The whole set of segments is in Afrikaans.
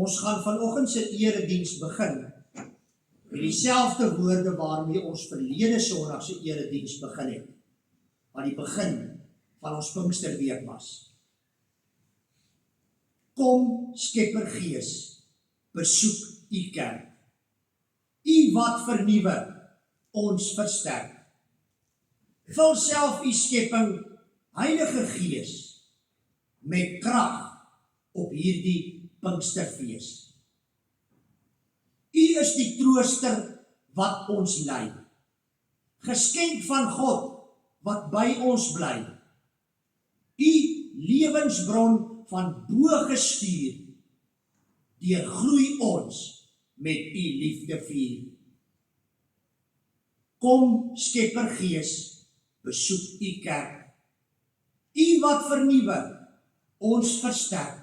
Ons gaan vanoggend se erediens begin met dieselfde woorde waarmee ons verlede Sondag se erediens begin het, wat die begin van ons Pinksterweek was. Kom, Skeppergees, besoek u kerk. U wat vernuwe, ons versterk. Vul self u skepping, Heilige Gees, met krag op hierdie Pinksterfees. U is die trooster wat ons lei, geskenk van God wat by ons bly. U lewensbron van bo gestuur, deurgroei ons met u liefde vuur. Kom, Skeppergees, besoek u kerk. U wat vernuwe, ons versterk.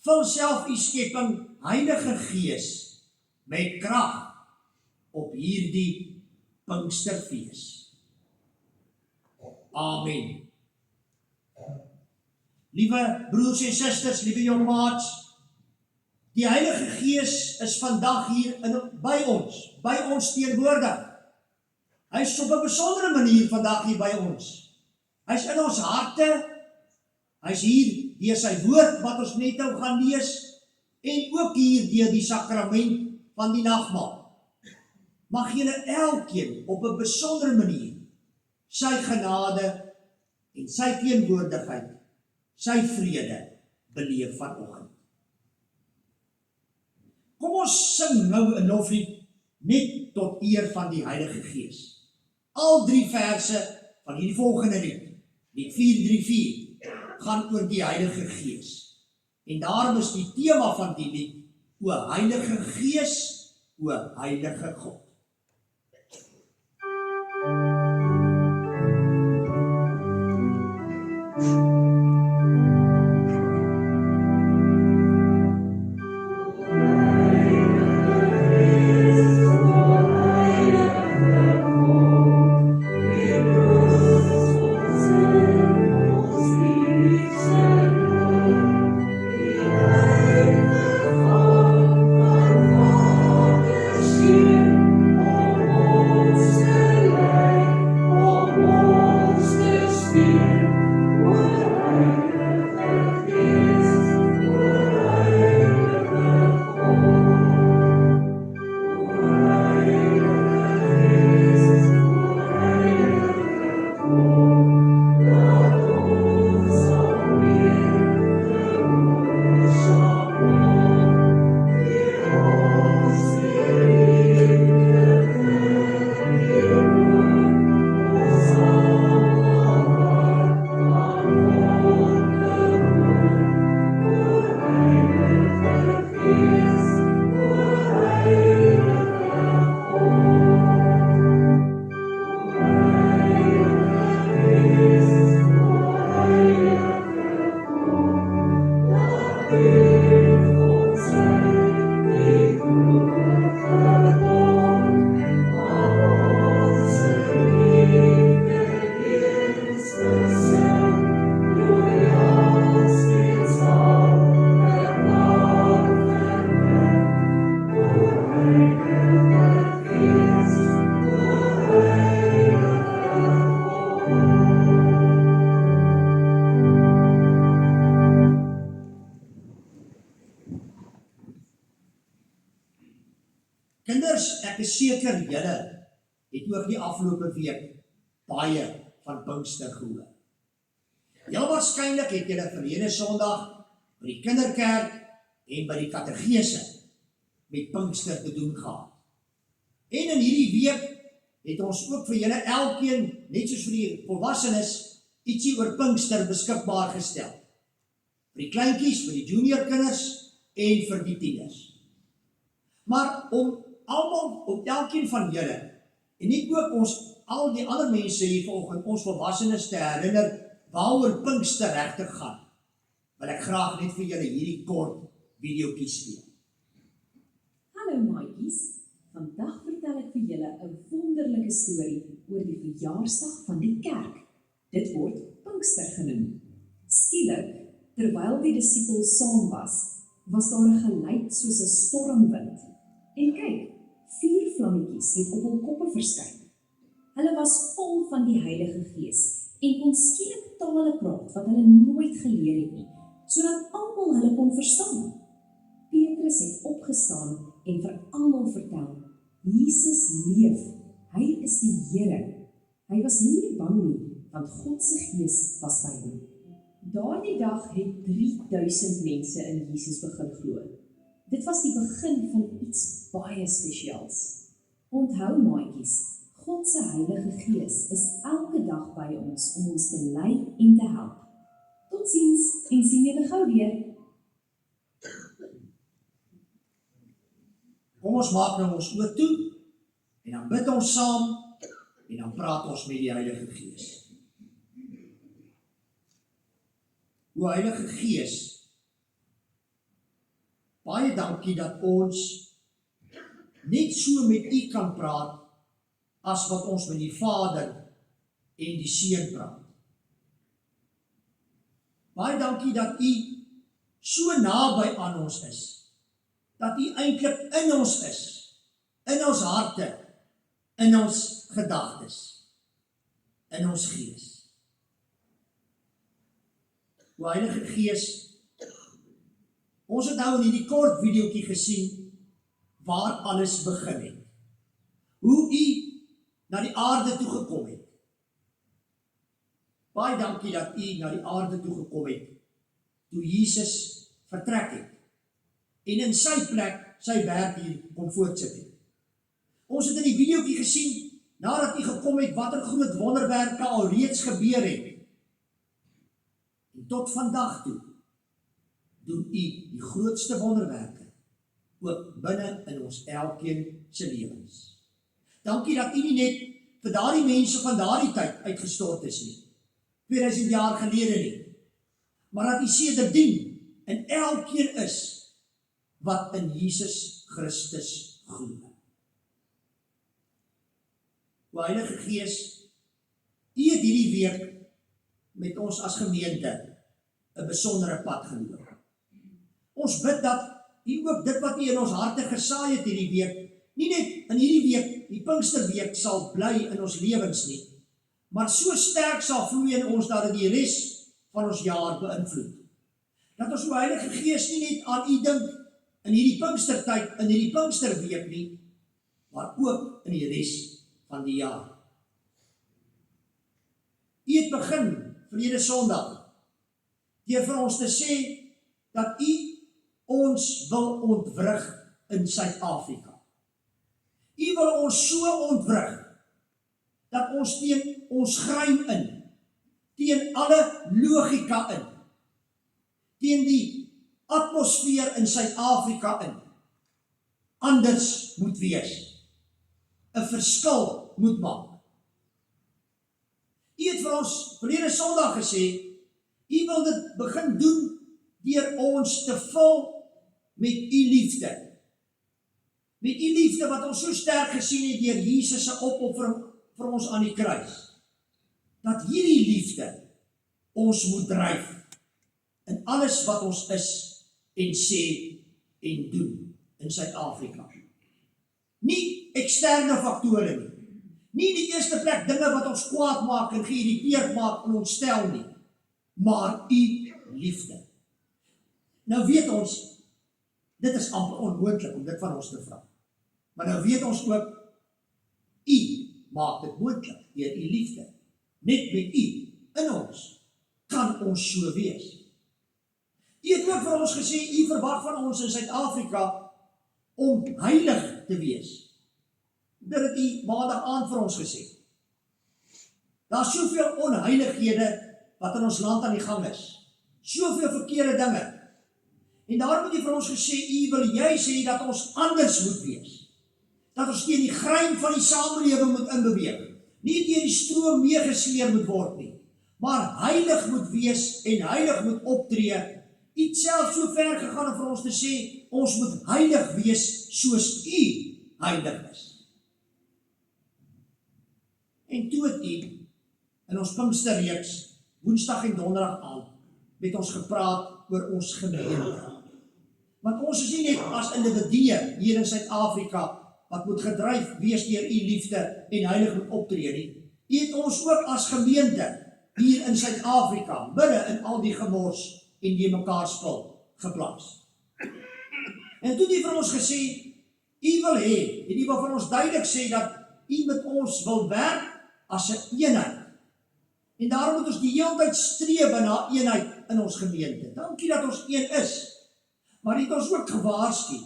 Vul self u skepping, Heilige Gees, met krag op hierdie Pinksterfees. Amen. Liewe broers en susters, liewe jong maats, die Heilige Gees is vandag hier by ons teenwoordig. Hy is op 'n besondere manier vandag hier by ons. Hy is in ons harte, hy is hier deur sy woord wat ons net nou gaan lees, en ook hier deur die sakrament van die nagmaal. Mag julle elkeen op 'n besondere manier sy genade en sy teenwoordigheid, sy vrede beleef vanoggend. Kom ons sing nou 'n loflied net tot eer van die Heilige Gees. Al 3 verse van hierdie volgende lied, lied 434, gaan oor die Heilige Gees. En daarom is die tema van die lied, o Heilige Gees, o Heilige God. Kinders, ek is seker julle het ook die afgelope week baie van Pinkster gehoor. Heel waarskynlik het julle verlede Sondag by die kinderkerk en by die katekese met Pinkster te doen gehad. En in hierdie week het ons ook vir julle elkeen, net soos vir die volwassenes, ietsie oor Pinkster beskikbaar gestel. Vir die kleintjies, vir die junior kinders en vir die tieners. Maar om elkeen van julle, en nie ook ons, al die ander mense hier vanoggend, ons volwassenes te herinner, waaroor Pinkster regtig gaan, wil ek graag net vir julle hierdie kort videoetjie speel. Hallo maatjies, vandag vertel ek vir julle 'n wonderlike storie oor die verjaarsdag van die kerk. Dit word Pinkster genoem. Skielik, terwyl die disippels saam was, was daar 'n geluid soos 'n stormwind. En kyk, 4 vlammetjies het op hul koppe verskyn. Hulle was vol van die Heilige Gees en kon skielik tale praat wat hulle nooit geleer het nie, sodat almal hulle kon verstaan. Petrus het opgestaan en vir almal vertel, Jesus leef, hy is die Here. Hy was nie meer bang nie, want God se Gees was by hom. Daardie dag het 3000 mense in Jesus begin glo. Dit was die begin van iets baie spesiaals. Onthou maatjies, God se Heilige Gees is elke dag by ons om ons te lei en te help. Totsiens en sien julle gou weer. Kom ons maak nou ons oë toe, en dan bid ons saam, en dan praat ons met die Heilige Gees. O Heilige Gees, baie dankie dat ons net so met U kan praat, as wat ons met die Vader en die Seun praat. Baie dankie dat U so naby aan ons is, dat U eintlik in ons is, in ons harte, in ons gedagtes, in ons gees. O Heilige Gees, ons het nou in hierdie kort videoetjie gesien waar alles begin het. Hoe U na die aarde toe gekom het. Baie dankie dat U na die aarde toe gekom het, toe Jesus vertrek het, en in sy plek sy werk hier kom voortsit het. Ons het in die videoetjie gesien, nadat U gekom het, wat 'n groot wonderwerke al reeds gebeur het. En tot vandag toe, doen U die grootste wonderwerke, ook binne in ons elkeen se lewens. Dankie dat U nie net vir daardie mense van daardie tyd uitgestort is nie, 2000 jaar gelede nie, maar dat U sedertdien in elkeen is wat in Jesus Christus glo. O Heilige Gees, U het hierdie week met ons as gemeente 'n besondere pad geloop. Ons bid dat U ook dit wat U in ons harte gesaai het hierdie week, nie net in hierdie week, die Pinksterweek, sal bly in ons lewens nie, maar so sterk sal vloei in ons dat dit die res van ons jaar beïnvloed. Dat ons, o Heilige Gees, nie net aan U dink in hierdie Pinkstertyd, in hierdie Pinksterweek nie, maar ook in die res van die jaar. U het begin verlede Sondag deur vir ons te sê dat U ons wil ontwrig in Suid-Afrika. U wil ons so ontwrig dat ons teen ons grein in, teen alle logika in, teen die atmosfeer in Suid-Afrika in, anders moet wees, 'n verskil moet maak. U het vir ons verlede Sondag gesê, U wil dit begin doen deur ons te vul met U liefde. Met U liefde wat ons so sterk gesien het deur Jesus se opoffering vir ons aan die kruis. Dat hierdie liefde ons moet dryf in alles wat ons is en sê en doen in Suid-Afrika. Nie eksterne faktore nie. Nie in die eerste plek dinge wat ons kwaad maak en geïrriteerd maak en ontstel nie, maar U liefde. Nou weet ons, dit is amper onmoontlik om dit van ons te vra. Maar nou weet ons ook, U maak dit moontlik deur U liefde. Net met U in ons kan ons so wees. U het ook vir ons gesê, U verwag van ons in Suid-Afrika om heilig te wees. Dit het U maandag aand vir ons gesê. Daar is soveel onheilighede wat in ons land aan die gang is. Soveel verkeerde dinge. En daarom het U vir ons gesê, U wil juis sê dat ons anders moet wees. Dat ons teen die grein van die samelewing moet inbeweeg. Nie teen die stroom meegesleer moet word nie, maar heilig moet wees en heilig moet optree. U het self so ver gegaan om vir ons te sê, ons moet heilig wees soos U heilig is. En toe het U in ons Pinksterreeks, Woensdag en Donderdag aand, met ons gepraat oor ons gemeente. Want ons is nie net as individue hier in Suid-Afrika wat moet gedryf wees deur u liefde en heilig moet optree nie. U het ons ook as gemeente hier in Suid-Afrika, midde in al die gemors en die mekaar spil, geplaas. En toe het hy vir ons gesê, u wil hê, en u wil vir ons duidelik sê dat u met ons wil werk as 'n eenheid. En daarom moet ons die hele tyd streef na eenheid in ons gemeente. Dankie dat ons een is, maar het ons ook gewaarsku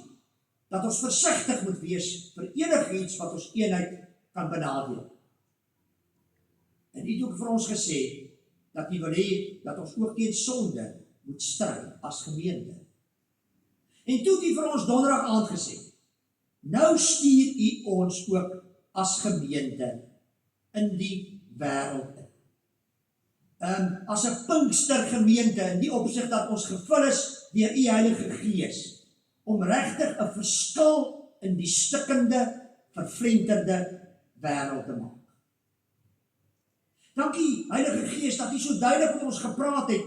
dat ons versigtig moet wees vir enigiets wat ons eenheid kan benadeel. En u het ook vir ons gesê dat u wil hê dat ons ook teen sonde moet stry as gemeente. En toe het u vir ons donderdag aand gesê, nou stuur u ons ook as gemeente in die wêreld in. As 'n Pinkstergemeente in die opsig dat ons gevul is deur u Heilige Gees om regtig 'n verskil in die stikkende, vervlenterde wêreld te maak. Dankie Heilige Gees dat u so duidelik met ons gepraat het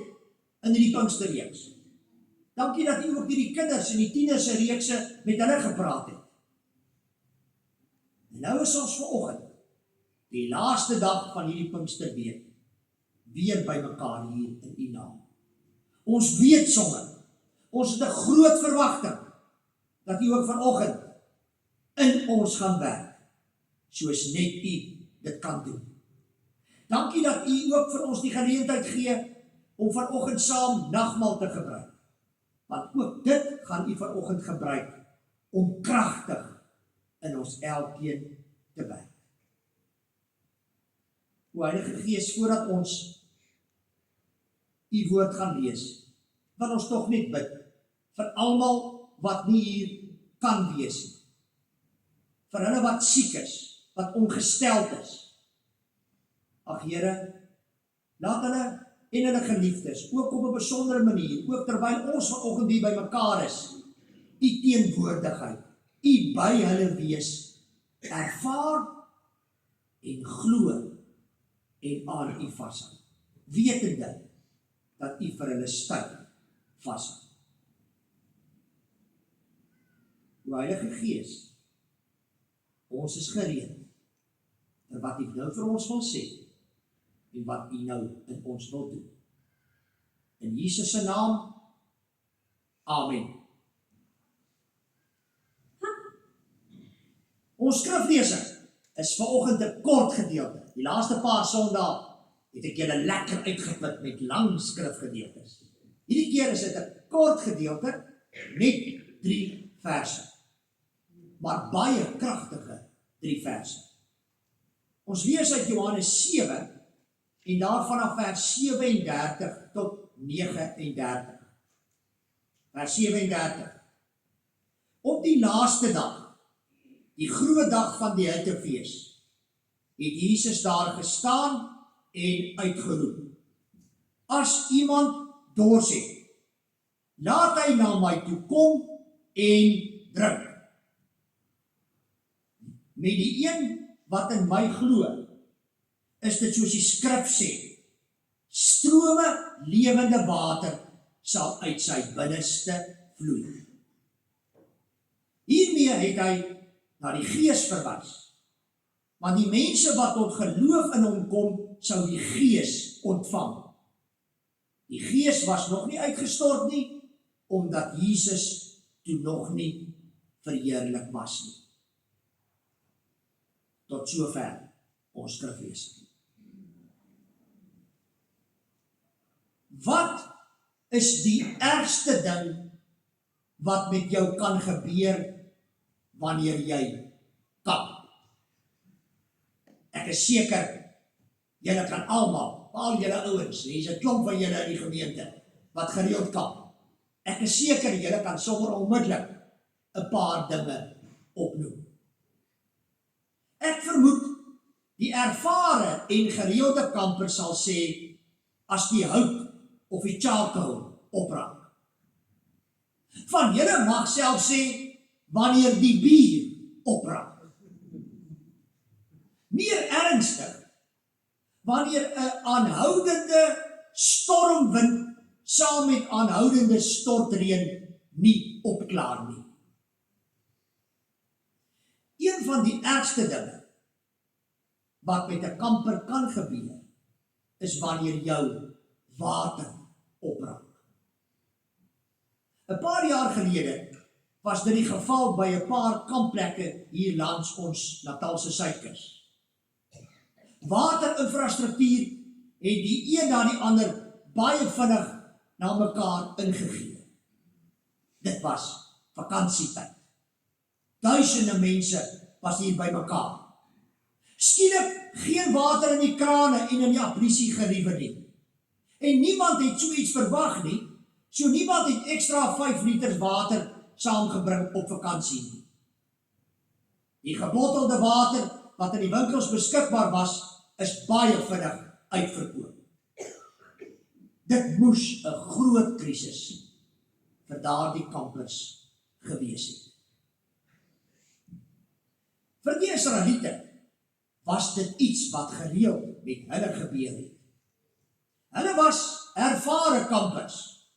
in hierdie Pinksterreeks. Dankie dat u ook hierdie kinders en die tieners se reekse met hulle gepraat het. En nou is ons vanoggend, die laaste dag van hierdie Pinksterweek, weer by mekaar hier in u naam. Ons weet sommer, ons het 'n groot verwagting dat u ook vanoggend in ons gaan werk, soos net u dit kan doen. Dankie dat u ook vir ons die geleentheid gee om vanoggend saam nagmaal te gebruik. Want ook dit gaan u vanoggend gebruik om kragtig in ons elkeen te werk. O Heilige Gees, voordat ons u woord gaan lees, wil ons tog net bid vir almal wat nie hier kan wees nie. Vir hulle wat siek is, wat ongesteld is. Ag Here, laat hulle en hulle geliefdes ook op 'n besondere manier, ook terwyl ons vanoggend hier by mekaar is, u teenwoordigheid, u by hulle wees, ervaar en glo en aan u vashou, wetende dat u vir hulle styf vashou. O Heilige Gees, ons is gereed vir wat u nou vir ons wil sê en wat u nou in ons wil doen. In Jesus se naam, amen. Ons skriflesing is vanoggend 'n kort gedeelte. Die laaste paar Sondae het ek julle lekker uitgeput met lang skrifgedeeltes. Hierdie keer is dit 'n kort gedeelte, net 3 verse. Maar baie kragtige 3 verse. Ons lees uit Johannes 7 en daarvan af vers 37 tot 39. Vers 37. Op die laaste dag, die groot dag van die Hittefees, het Jesus daar gestaan en uitgeroep: As iemand dors het, laat hy na my toe kom en drink. Met die een wat in my glo, is dit soos die skrif sê, strome lewende water sal uit sy binneste vloei. Hiermee het hy na die Gees verwys, want die mense wat tot geloof in hom kom, sou die Gees ontvang. Die Gees was nog nie uitgestort nie, omdat Jesus toe nog nie verheerlik was nie. Tot sover ons skriflesing. Wat is die ergste ding wat met jou kan gebeur wanneer jy kamp? Ek is seker, julle kan almal, al julle ouens, hier's 'n klomp van julle in die gemeente, wat gereeld kamp. Ek is seker, julle kan sommer onmiddellik 'n paar dinge opnoem. Ek vermoed, die ervare en gereelde kamper sal sê, as die hout of die charcoal opraak. Van julle mag self sê, wanneer die bier opraak. Meer ernstig, wanneer 'n aanhoudende stormwind saam met aanhoudende stortreën nie opklaar nie. Een van die ergste dinge wat met 'n kamper kan gebeur, is wanneer jou water opraak. 'n Paar jaar gelede was dit die geval by 'n paar kampplekke hier langs ons Natalse suidkus. Waterinfrastruktuur het die een na die ander baie vinnig na mekaar ingegee. Dit was vakansietyd. Duisende mense was hier by mekaar. Skielik geen water in die krane en in die apprisiegeriewe nie. En niemand het so iets verwag nie, so niemand het extra 5 liter water saamgebring op vakansie nie. Die gebottelde water wat in die winkels beskikbaar was, is baie vinnig uitverkoop. Dit moes 'n groot krisis vir daardie kampers gewees het. Vir die Israeliete was dit iets wat gereeld met hulle gebeur het. Hulle was ervare kampers.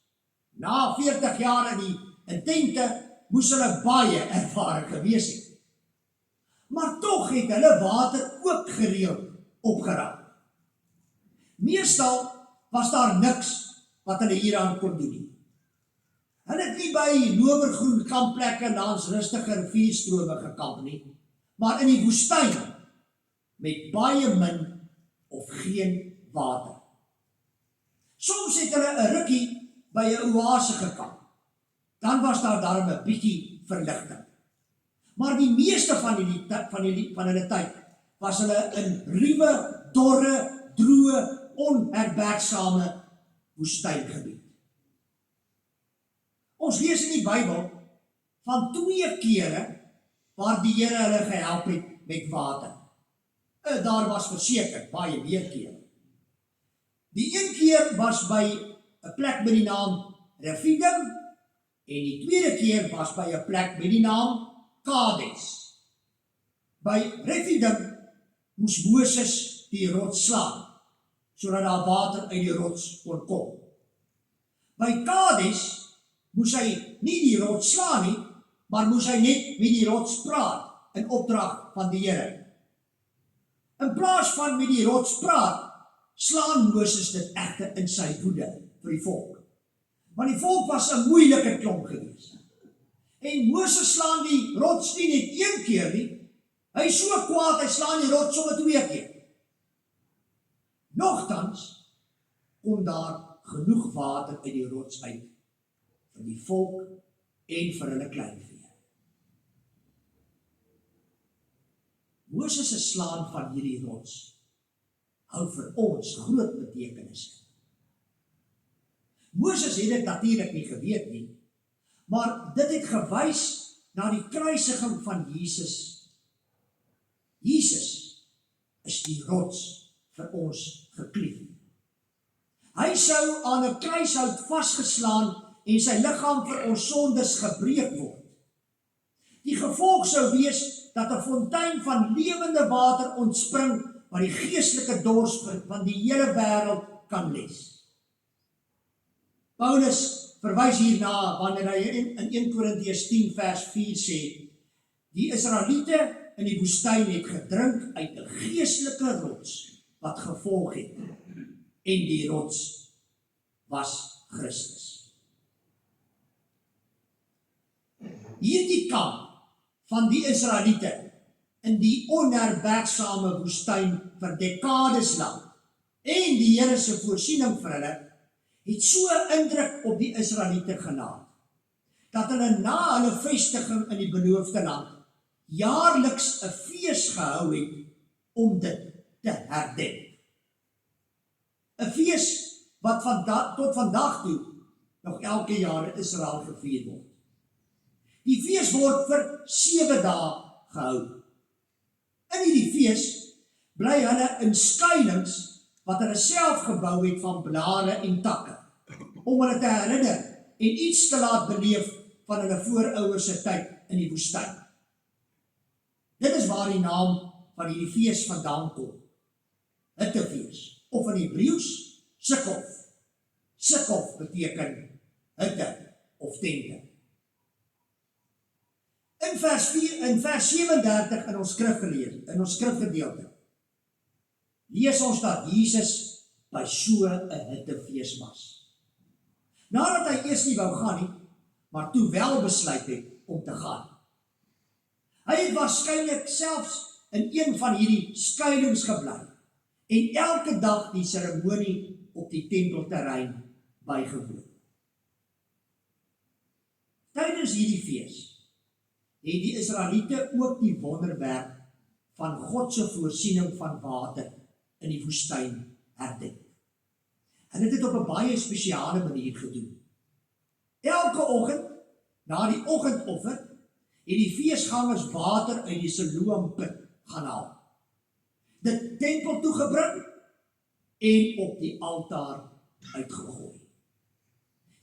Na 40 jaar in tente moes hulle baie ervare gewees het. Maar tog het hulle water ook gereeld opgeraak. Meestal was daar niks wat hulle hieraan kon doen nie. Hulle het nie by lowergroen kampplekke langs rustige rivierstrome gekamp nie, maar in die woestyn met baie min of geen water. Soms het hulle 'n rukkie by 'n oase gekamp. Dan was daar darm 'n bietjie verligting. Maar die meeste van hulle tyd was hulle in ruwe, dorre, droë, onherbergsame woestyngebied. Ons lees in die Bybel van 2 kere waar die Here hulle gehelp het met water. Daar was verseker baie meer kere. Die een keer was by 'n plek met die naam Refidim en die tweede keer was by 'n plek met die naam Kades. By Refidim moes Moses die rots slaan, sodat daar water uit die rots kon kom. By Kades moes hy nie die rots slaan nie, maar moes hy net met die rots praat in opdrag van die Here. In plaas van met die rots praat, slaan Moses dit egter in sy woede vir die volk. Want die volk was 'n moeilike klomp gewees. En Moses slaan die rots nie net 1 keer nie, hy is so kwaad, hy slaan die rots sommer 2 keer. Nogtans kom daar genoeg water uit die rots uit vir die volk en vir hulle kleinvee. Moses se slaan van hierdie rots hou vir ons groot betekenis. Moses het dit natuurlik nie geweet nie, maar dit het gewys na die kruisiging van Jesus. Jesus is die rots vir ons geklief. Hy sou aan 'n kruishout vasgeslaan en sy liggaam vir ons sondes gebreek word. Die gevolg sou wees dat 'n fontein van lewende water ontspring wat die geestelike dors van die hele wêreld kan les. Paulus verwys hierna wanneer hy in 1 Korintiërs 10 vers 4 sê, die Israeliete in die woestyn het gedrink uit 'n geestelike rots wat gevolg het, en die rots was Christus. Hierdie kamp van die Israeliete in die onherbergsame woestyn vir dekades lank en die Here se voorsiening vir hulle het so indruk op die Israeliete gelaat dat hulle na hulle vestiging in die beloofde land jaarliks 'n fees gehou het om dit te herdenk. 'n Fees wat tot vandag toe nog elke jaar in Israel gevier word. Die fees word vir 7 dae gehou. In hierdie fees bly hulle in skuilings wat hulle self gebou het van blare en takke, om hulle te herinner en iets te laat beleef van hulle voorouers se tyd in die woestyn. Dit is waar die naam van hierdie fees vandaan kom. Hittefees, of in Hebreëus Sukkot. Sukkot beteken hitte of tente. In vers 37 in ons skrifgedeelte, lees ons dat Jesus by so 'n hittefees was. Nadat hy eers nie wou gaan nie, maar toe wel besluit het om te gaan. Hy het waarskynlik selfs in een van hierdie skuilings gebly en elke dag die seremonie op die tempelterrein bygewoon. Tydens hierdie fees het die Israeliete ook die wonderwerk van God se voorsiening van water in die woestyn herdenk. Hulle het dit op 'n baie spesiale manier gedoen. Elke oggend, na die oggendoffer, het die feesgangers water uit die Siloamput gaan haal, dit tempel toe gebring en op die altaar uitgegooi.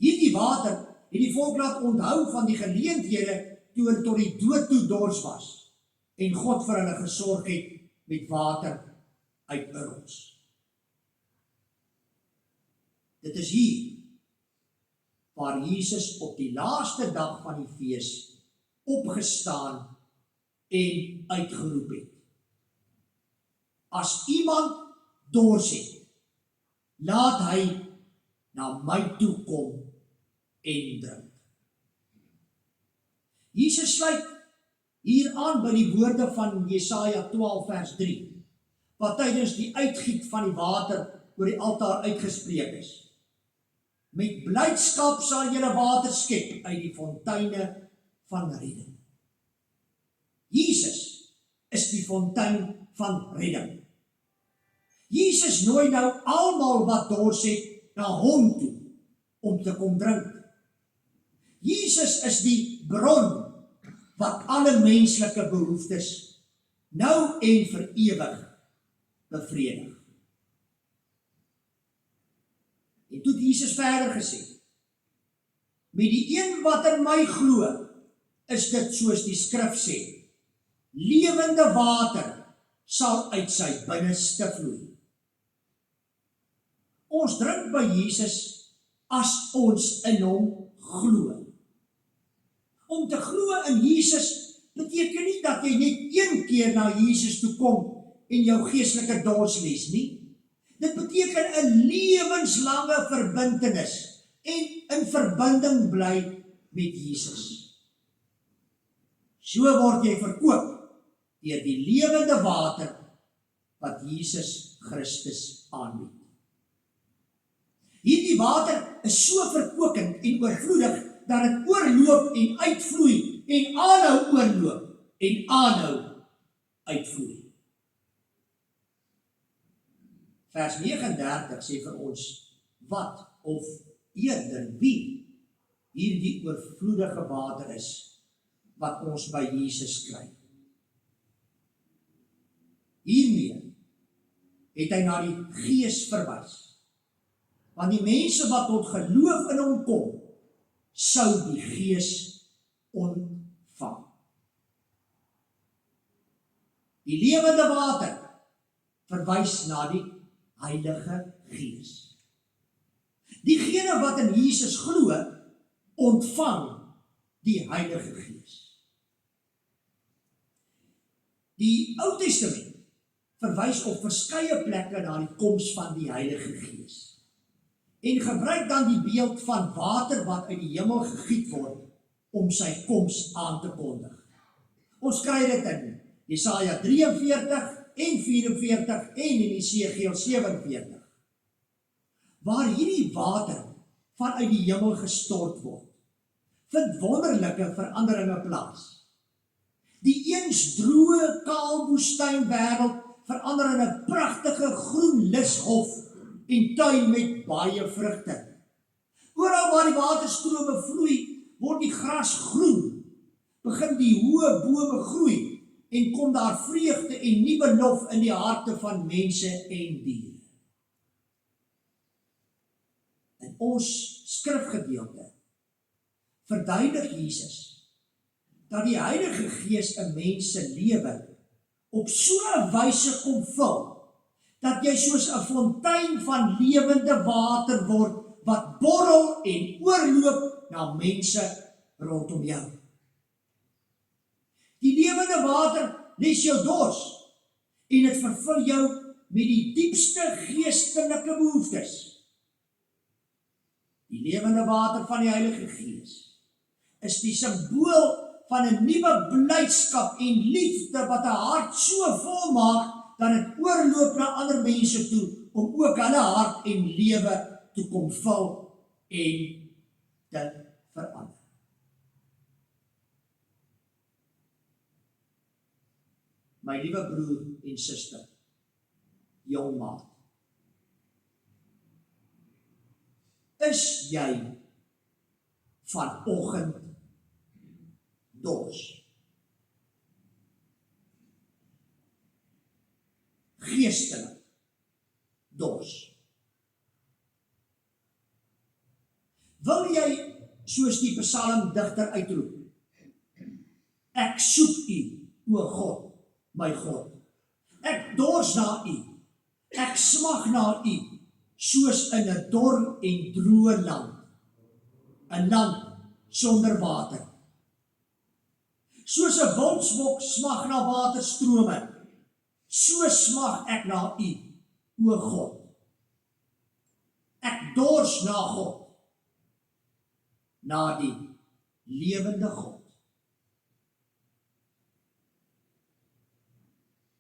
Hierdie water het die volk laat onthou van die geleenthede toe hulle tot die dood toe dors was en God vir hulle gesorg het met water uit 'n rots. Dit is hier waar Jesus op die laaste dag van die fees opgestaan en uitgeroep het: As iemand dors het, laat hy na my toe kom en drink. Jesus sluit hier aan by die woorde van Jesaja 12 vers 3, wat tydens die uitgiet van die water oor die altaar uitgespreek is. Met blydskap sal julle water skep uit die fonteine van redding. Jesus is die fontein van redding. Jesus nooi nou almal wat dors het na hom toe om te kom drink. Jesus is die bron wat alle menslike behoeftes nou en vir ewig bevredig. En toe het Jesus verder gesê: Met die een wat in my glo, is dit soos die skrif sê, lewende water sal uit sy binneste vloei. Ons drink by Jesus as ons in hom glo. Om te glo in Jesus beteken nie dat jy net een keer na Jesus toe kom en jou geestelike dors les nie. Dit beteken 'n lewenslange verbintenis en in verbinding bly met Jesus. So word jy verkoop deur die lewende water wat Jesus Christus aanbied. Hierdie water is so verkwikkend en oorvloedig dat dit oorloop en uitvloei en aanhou oorloop en aanhou uitvloei. Vers 39 sê vir ons wat of eerder wie hierdie oorvloedige water is wat ons by Jesus kry. Hiermee het hy na die Gees verwys. Want die mense wat tot geloof in hom kom, sou die Gees ontvang. Die lewende water verwys na die Heilige Gees. Diegene wat in Jesus glo, ontvang die Heilige Gees. Die Ou Testament verwys op verskeie plekke na die koms van die Heilige Gees en gebruik dan die beeld van water wat uit die hemel gegiet word om sy koms aan te kondig. Ons kry dit in Jesaja 43 en 44 en in Esegiel 47, waar hierdie water vanuit die hemel gestort word, vind wonderlike veranderinge plaas. Die eens droë, kaal woestynwêreld verander in 'n pragtige groen lushof en tuin met baie vrugte. Oral waar die waterstrome vloei, word die gras groen, begin die hoë bome groei en kom daar vreugde en nuwe lof in die harte van mense en diere. In ons skrifgedeelte verduidelik Jesus dat die Heilige Gees 'n mens se lewe op so 'n wyse kom vul, dat jy soos 'n fontein van lewende water word, wat borrel en oorloop na mense rondom jou. Die lewende water les jou dors en dit vervul jou met die diepste geestelike behoeftes. Die lewende water van die Heilige Gees is die simbool van 'n nuwe blydskap en liefde wat 'n hart so vol maak dat dit oorloop na ander mense toe om ook hulle hart en lewe te kom vul en te verander. My liewe broer en suster, jong maat, is jy vanoggend dors? Geestelik dors. Wil jy soos die psalmdigter uitroep, ek soek u, o God, my God. Ek dors na u. Ek smag na u, soos in 'n dor en droë land. 'n Land sonder water. Soos 'n wildsbok smag na waterstrome, so smag ek na u, o God. Ek dors na God, na die lewende God.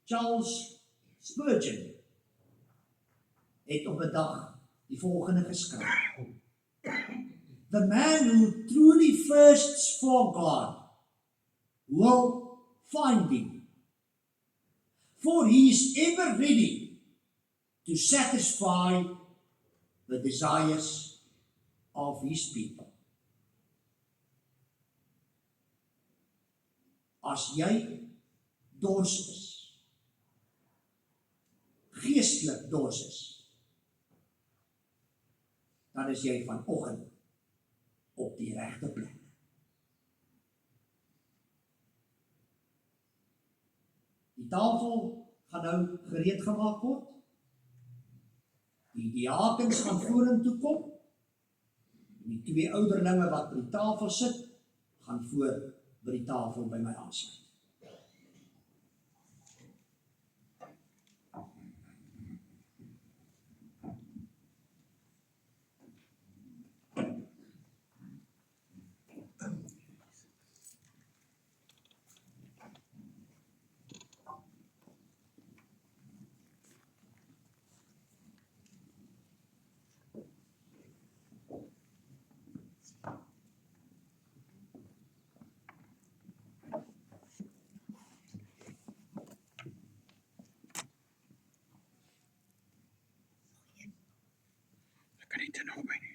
Charles Spurgeon het op 'n dag die volgende geskryf: The man who truly thirsts for God will find him, for he is ever ready to satisfy the desires of his people. As jy dors is, geestelik dors is, dan is jy vanoggend op die regte plek. Die tafel gaan nou gereed gemaak word. Die diakens gaan vorentoe kom. En die twee ouderlinge wat by die tafel sit, gaan voor by die tafel by my aansluit. Kan nie te naby nie.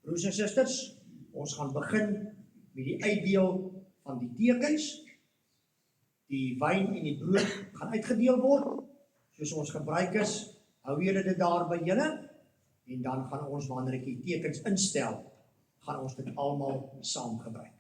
Broers en susters, ons gaan begin met die uitdeel van die tekens. Die wyn en die brood gaan uitgedeel word, soos ons gebruik is. Hou julle dit daar by julle, en dan gaan ons, wanneer ek die tekens instel, gaan ons dit almal saam gebruik.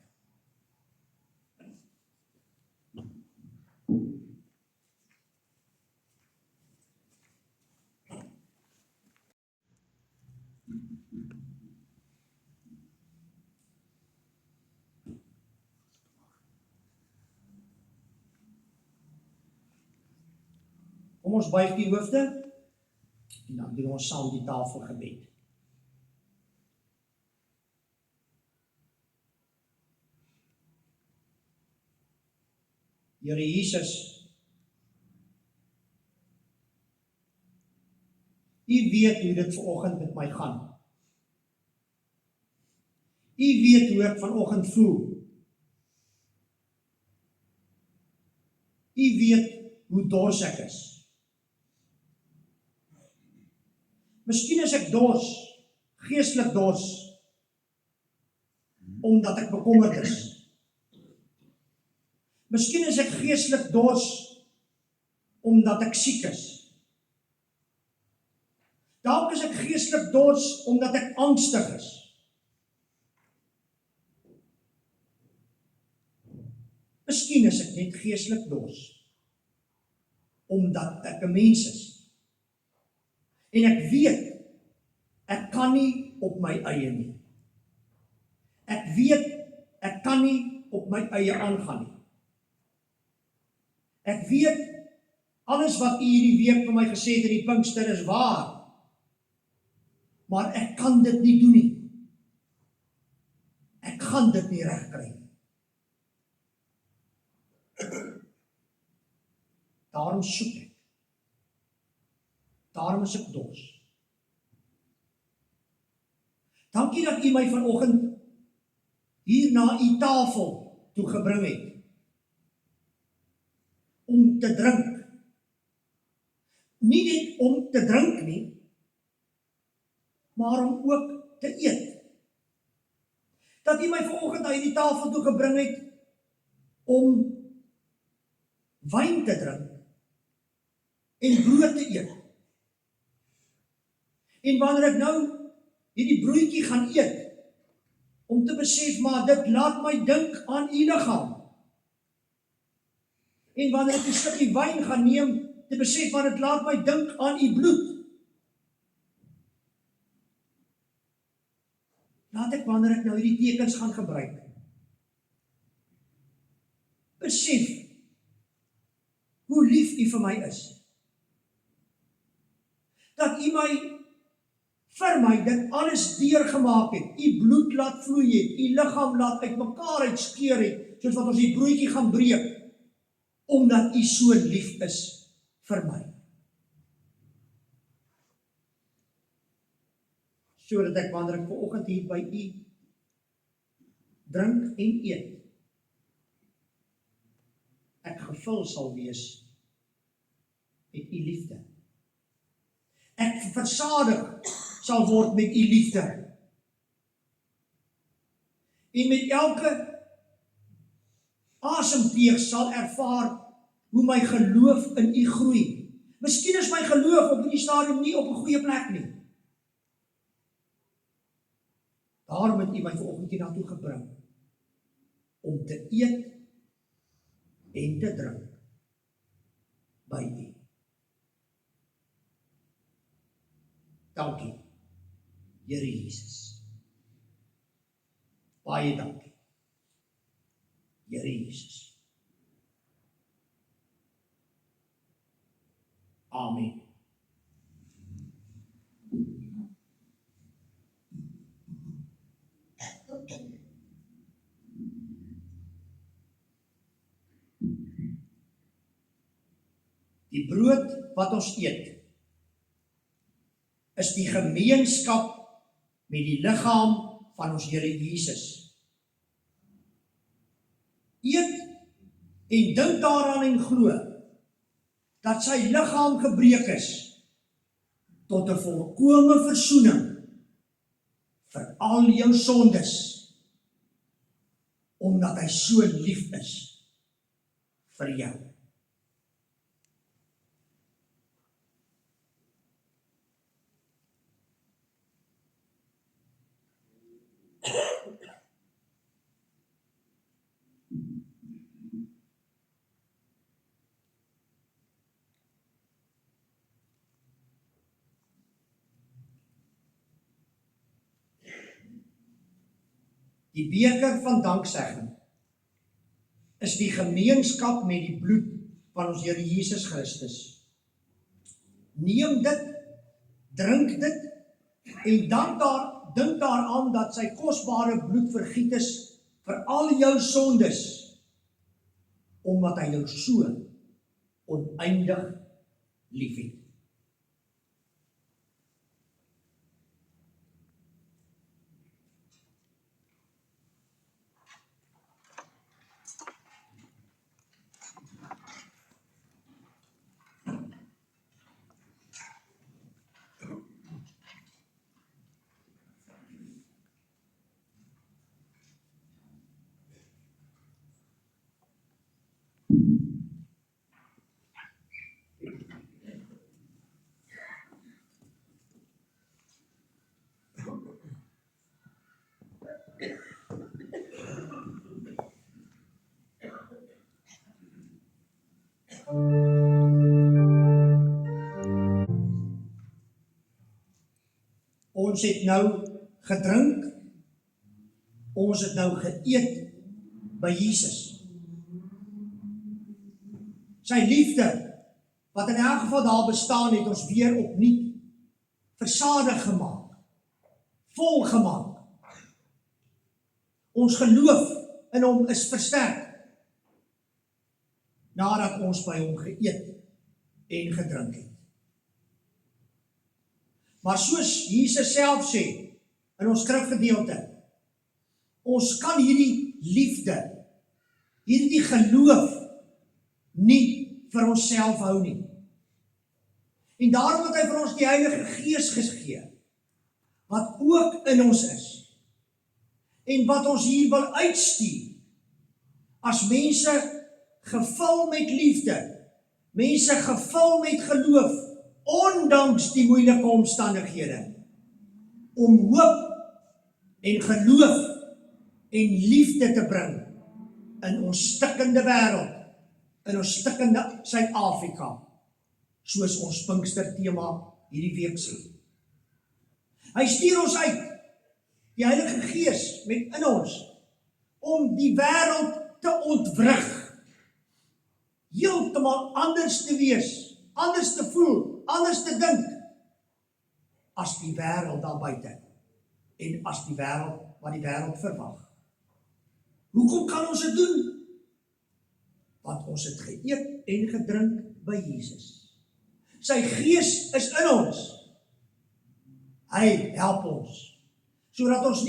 Kom ons buig die hoofde, en dan doen ons saam die tafelgebed. Here Jesus, U weet hoe dit vanoggend met my gaan. U weet hoe ek vanoggend voel. U weet hoe dors ek is. Miskien is ek dors, geestelik dors, omdat ek bekommerd is. Miskien is ek geestelik dors, omdat ek siek is. Dalk is ek geestelik dors, omdat ek angstig is. Miskien is ek net geestelik dors, omdat ek 'n mens is. En ek weet, ek kan nie op my eie nie. Ek weet, ek kan nie op my eie aangaan nie. Ek weet, alles wat u hierdie week vir my gesê het in die Pinkster is waar. Maar ek kan dit nie doen nie. Ek gaan dit nie regkry nie. Daarom soek ek. Daarom is ek dors. Dankie dat u my vanoggend hier na u tafel toe gebring het. Om te drink. Nie net om te drink nie, maar om ook te eet. Dat u my vanoggend na hierdie tafel toe gebring het om wyn te drink en brood te eet. En wanneer ek nou hierdie broodjie gaan eet, om te besef, maar dit laat my dink aan u liggaam. En wanneer ek 'n stukkie wyn gaan neem, te besef, maar dit laat my dink aan u bloed. Laat ek, wanneer ek nou hierdie tekens gaan gebruik, besef hoe lief u vir my is. Dat u vir my dit alles deurgemaak het, u bloed laat vloei het, u liggaam laat uitmekaar uitskeur het, soos wat ons die broodjie gaan breek, omdat u so lief is vir my. Sodat ek, wanneer ek vanoggend hier by u drink en eet, ek gevul sal wees met u liefde. Ek versadig sal word met u liefde. En met elke asemteug sal ervaar hoe my geloof in u groei. Miskien is my geloof op hierdie stadium nie op 'n goeie plek nie. Daarom het u my vanoggend hier naartoe gebring om te eet en te drink by u. Dankie, Here Jesus. Baie dankie, Here Jesus. Amen. Die brood wat ons eet, is die gemeenskap met die liggaam van ons Here Jesus. Eet en dink daaraan en glo dat sy liggaam gebreek is tot 'n volkome versoening vir al jou sondes, omdat hy so lief is vir jou. Die beker van danksegging is die gemeenskap met die bloed van ons Here Jesus Christus. Neem dit, drink dit en dink daaraan dat sy kosbare bloed vergiet is vir al jou sondes, omdat hy jou so oneindig liefhet. Ons het nou gedrink, ons het nou geëet by Jesus. Sy liefde, wat in elk geval daar bestaan het, ons weer opnuut versadig gemaak, vol gemaak. Ons geloof in hom is versterk, nadat ons by hom geëet en gedrink het. Maar soos Jesus self sê, in ons skrifgedeelte, ons kan hierdie liefde, hierdie geloof, nie vir onsself hou nie. En daarom het hy vir ons die Heilige Gees gegee, wat ook in ons is, en wat ons hier wil uitstuur, as mense gevul met liefde, mense gevul met geloof, ondanks die moeilike omstandighede, om hoop en geloof en liefde te bring in ons stikkende wêreld, in ons stikkende Suid-Afrika, soos ons Pinkstertema hierdie week sê. Hy stuur ons uit, die Heilige Gees met in ons, om die wêreld te ontwrig, heeltemal anders te wees, anders te voel, anders te dink, as die wêreld daar buite, en as die wêreld, wat die wêreld verwag. Hoekom kan ons dit doen? Want ons het geëet en gedrink by Jesus. Sy Gees is in ons. Hy help ons, sodat ons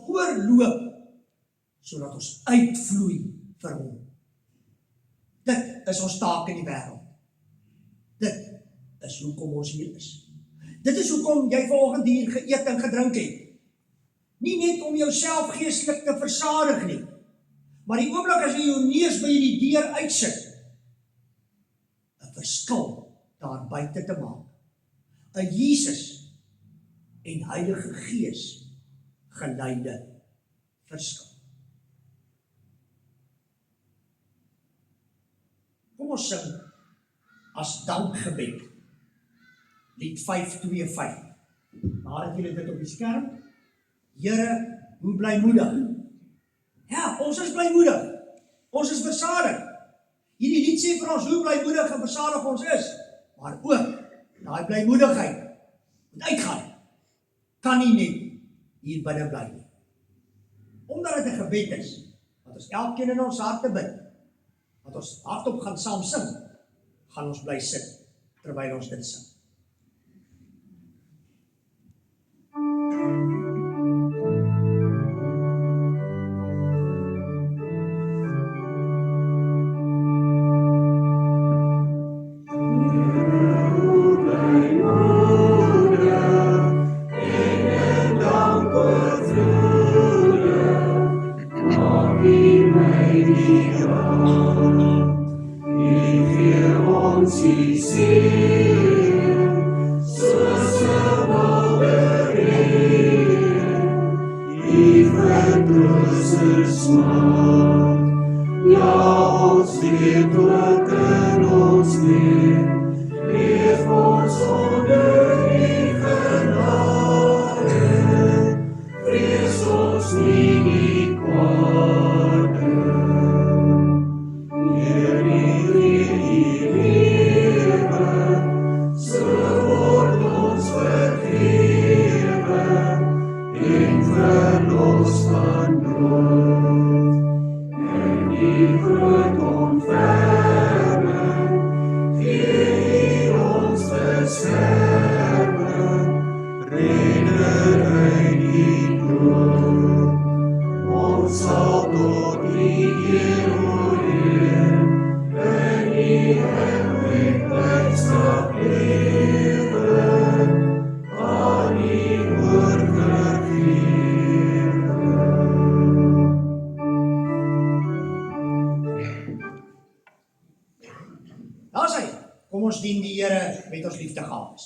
oorloop, sodat ons uitvloei vir hom. Dit is ons taak in die wêreld. Dit is hoekom ons hier is. Dit is hoekom jy vanoggend hier geëet en gedrink het. Nie net om jouself geestelik te versadig nie, maar die oomblik as jy jou neus by die deur uitsit, 'n verskil daar buite te maak. 'n Jesus en Heilige Gees geleide verskil. Kom ons sing as dankgebed lied 525. Nadat julle dit op die skerm, Here, hoe blymoedig. Ja, ons is blymoedig. Ons is versadig. Hierdie lied sê vir ons hoe blymoedig en versadig ons is, maar ook daai blymoedigheid moet uitgaan. Kan nie net hier binne bly nie. Omdat dit 'n gebed is, wat ons elkeen in ons harte bid, wat ons hardop gaan saam sing, gaan ons bly sit terwyl ons dit sing. Daar sê, kom ons dien die Here met ons liefdegawes.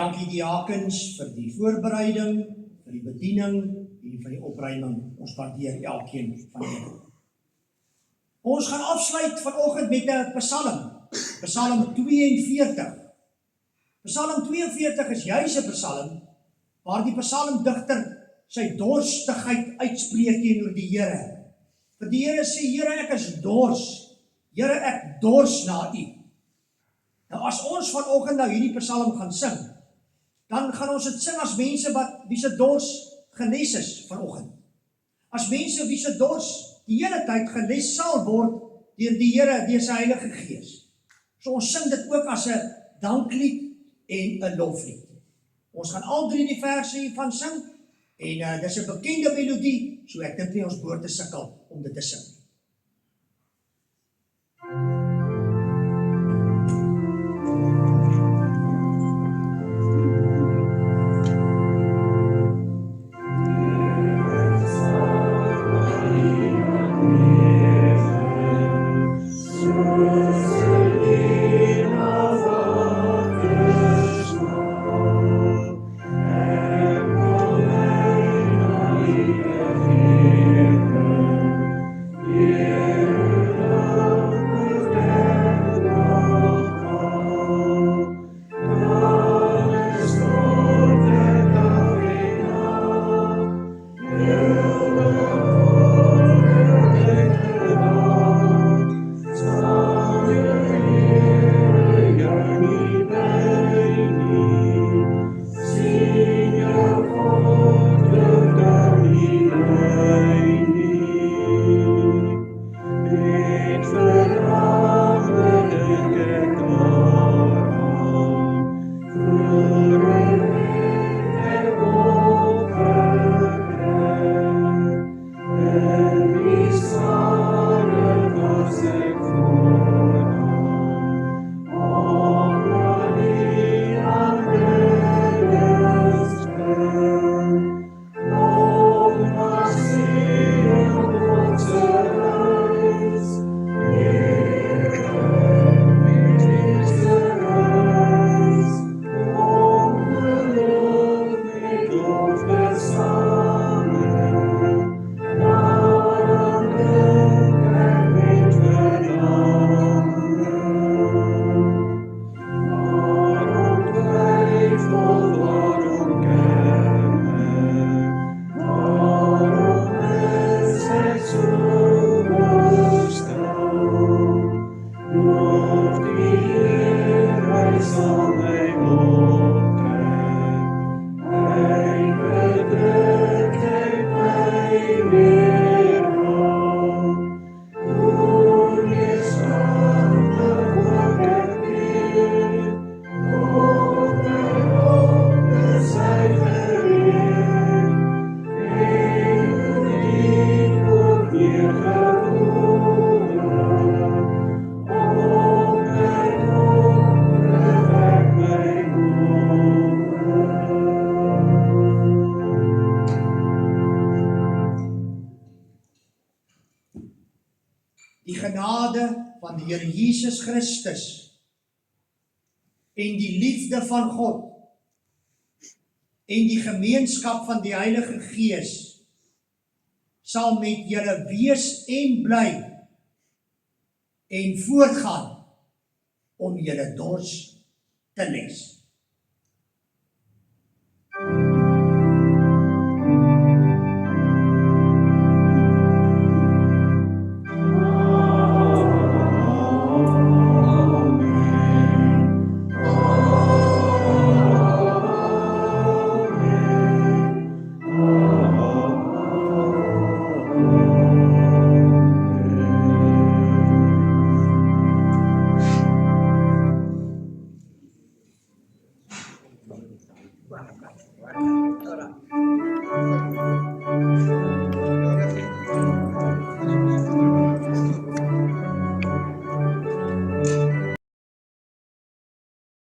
dankie diakens vir die voorbereiding, vir die bediening en vir die opruiming. Ons waardeer elkeen van julle. Ons gaan afsluit vanoggend met 'n Psalm, Psalm 42. Psalm 42 is juis 'n Psalm waar die psalmdigter sy dorstigheid uitspreek teenoor die Here. Vir die Here sê, Here, ek is dors. Here, ek dors na U. Nou as ons vanoggend nou hierdie Psalm gaan sing, dan gaan ons dit sing as mense wie se dors genes is vanoggend. As mense wie se dors die hele tyd genes sal word deur die Here, deur sy Heilige Gees. So ons sing dit ook as 'n danklied en 'n loflied. Ons gaan al drie die verse hiervan sing en dis 'n bekende melodie, so ek dink nie ons behoort te sukkel om dit te sing. Die genade van die Here Jesus Christus en die liefde van God en die gemeenskap van die Heilige Gees sal met julle wees en bly en voortgaan om julle dors te les.